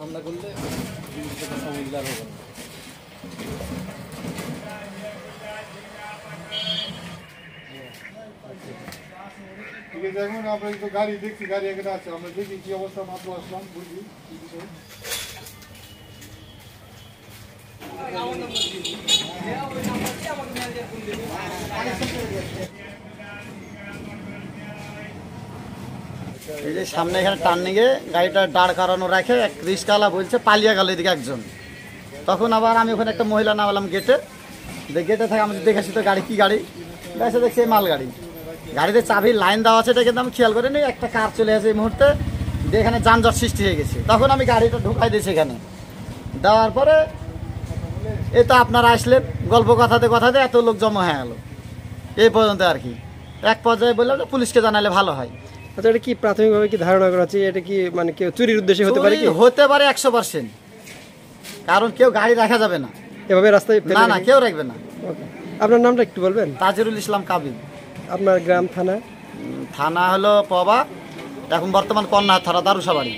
সামনে করলে সমস্যা হবে না। ঠিক আছে, এখন আমরা তো গাড়ি দেখছি, গাড়ি এখানে আছে, আমরা দেখি কি অবস্থা, মাত্র আসলাম, বুঝি কি বিষয়। এই যে সামনে এখানে টার্নিংয়ে গাড়িটা দাঁড় করানো রাখে এক রিস্কাওয়ালা বলছে পালিয়ে গেল এদিকে একজন। তখন আবার আমি ওখানে একটা মহিলা নামালাম গেটে, গেটে থাকে আমি দেখেছি তো গাড়ি কি গাড়ি, দেখে দেখছি মাল গাড়ি, গাড়িতে চাবির লাইন দেওয়া আছে, এটা কিন্তু আমি খেয়াল করিনি। একটা কার চলে আসে এই মুহূর্তে, দিয়ে এখানে যানজট সৃষ্টি হয়ে গেছে। তখন আমি গাড়িটা ঢুকাই দিয়েছি এখানে, দেওয়ার পরে এই তো আপনারা আসলেন, গল্প কথাতে কথাতে এত লোক জমা হয়ে গেল এই পর্যন্ত আর কি। এক পর্যায়ে বললাম যে পুলিশকে জানালে ভালো হয়। আচ্ছা, এটা কি প্রাথমিকভাবে কি ধারণা করা হচ্ছে এটা কি মানে কেউ চুরির উদ্দেশ্যে হতে পারে? কি হতে পারে 100%, কারণ কেউ গাড়ি রাখা যাবে না এভাবে রাস্তায়? না না, কেউ রাখবে না। আপনার নামটা একটু বলবেন? তাজিরুল ইসলাম কাবিল। আপনার গ্রাম, থানা? থানা হলো পবা, এখন বর্তমান কন্যা থানা, দারুসাবাড়ি।